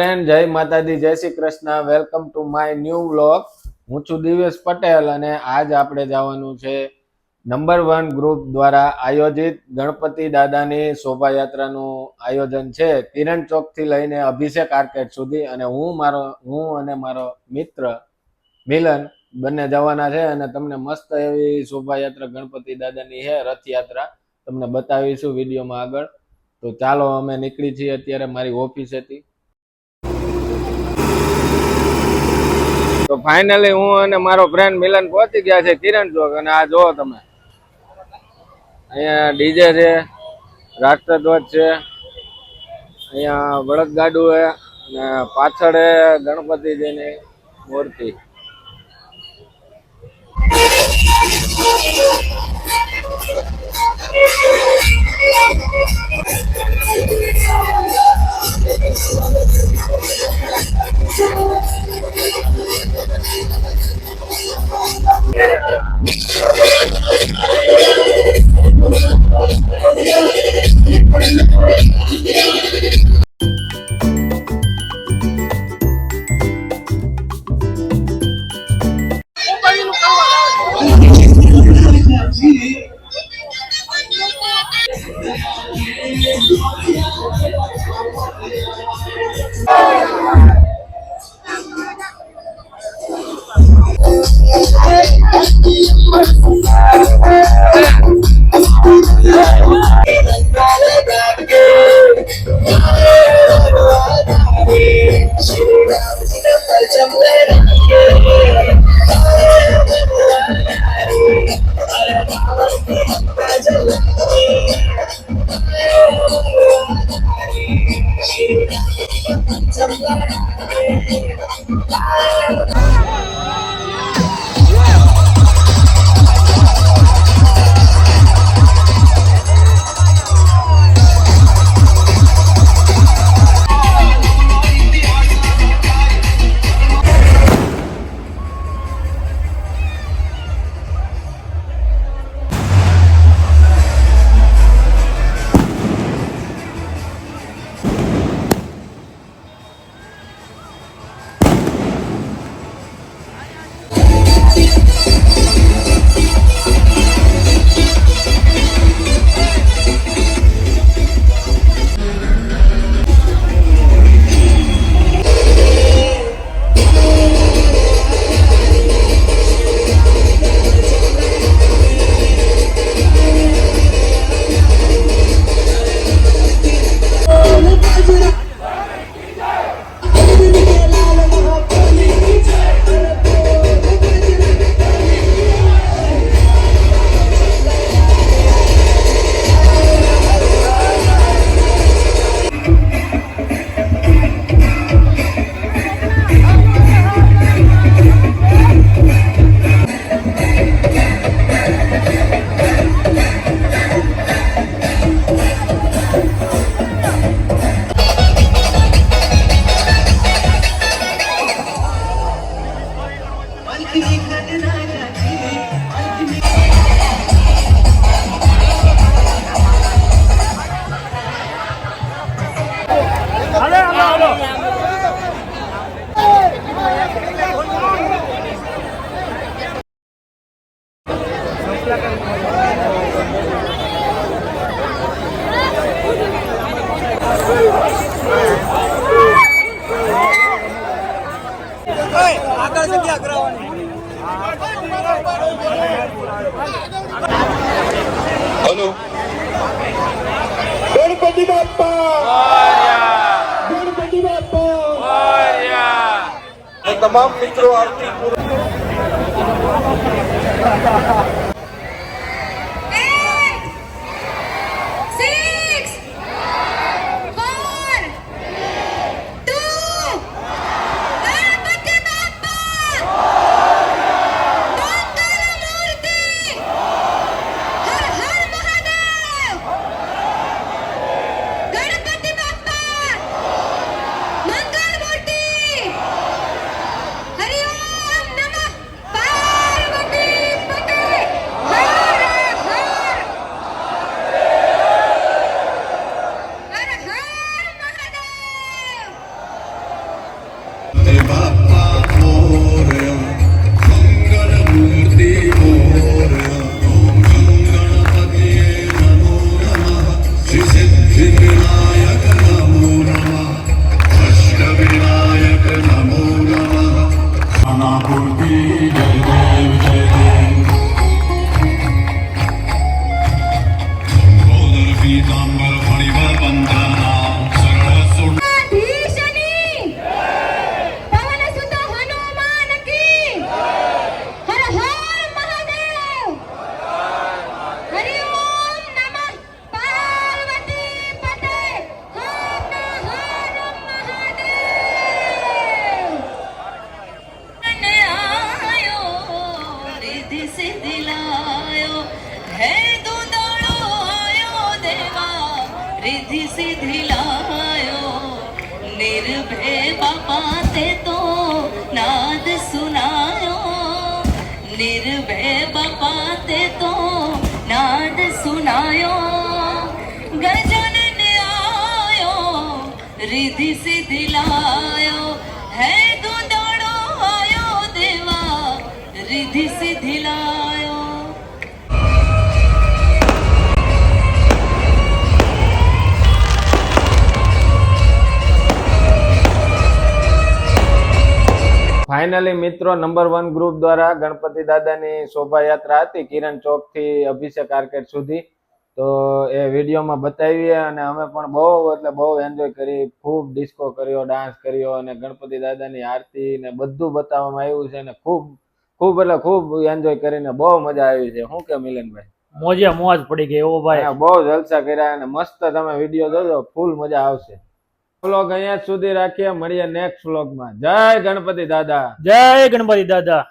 Friend, જય માતાજી, જય Shri Krishna. Welcome to my new vlog. હું છું દિવેશ પટેલ અને આજ આપણે જવાનું છે નંબર 1 ગ્રુપ દ્વારા આયોજિત ગણપતિ દાદાની શોભાયાત્રાનું આયોજન છે કિરણ ચોક થી લઈને અભિષેક આર્કેડ સુધી. અને હું અને મારો મિત્ર મિલન બંને જવાના છે અને તમને મસ્ત એવી શોભાયાત્રા ગણપતિ દાદાની છે, રથયાત્રા તમને બતાવીશું વિડીયોમાં આગળ. તો ચાલો અમે નીકળી છીએ અત્યારે મારી ઓફિસેથી. તો ફાઇનલી હું અને મારો ફ્રેન્ડ મિલન પહોંચી ગયા છે કિરણ ચોક. અને આ જુઓ તમે, અહીંયા ડીજે છે, રાષ્ટ્રધ્વજ છે, અહીંયા બળદગાડું છે અને પાછળ ગણપતિજીની મૂર્તિ. हेलो गणपति बाप्पा गणपति बाप्पा तमाम मित्रों आरती धीशनी पवन सुत हनुमान की हर हर महादेव हरि ओम नमः पार्वती पते हर हर महादेव ने आयो रिद्धि सिद्धि लायो है दूधाड़ो आयो देवा रिद्धि सिद्धि लायो निर्भय बापा ते तो नाद सुनायो निर्भय बापा ते तो नाद सुनायो गजन ने आयो रिद्धि सिद्धि लायो है दूधाड़ो आयो देवा रिद्धि सिद्धि लायो ફાઇનલી મિત્રો નંબર 1 ગ્રુપ દ્વારા ગણપતિ દાદાની શોભાયાત્રા હતી કિરણ ચોક થી અભિષેક આર્કેડ સુધી. તો એ વિડીયોમાં બતાવીએ અને અમે પણ બહુ એન્જોય કરી, ખૂબ ડિસ્કો કર્યો, ડાન્સ કર્યો અને ગણપતિ દાદાની આરતી ને બધું બતાવવામાં આવ્યું છે અને ખૂબ એન્જોય કરીને બહુ મજા આવી છે. શું કે મિલનભાઈ? મોજે મોજ પડી ગઈ ઓ ભાઈ. હા, બહુ જલસા કર્યા અને મસ્ત તમે વિડીયો જોજો, ફૂલ મજા આવશે. વ્લોગ અહીંયા જ સુધી રાખીએ, મળીએ નેક્સ્ટ વ્લોગમાં. જય ગણપતિ દાદા. જય ગણપતિ દાદા.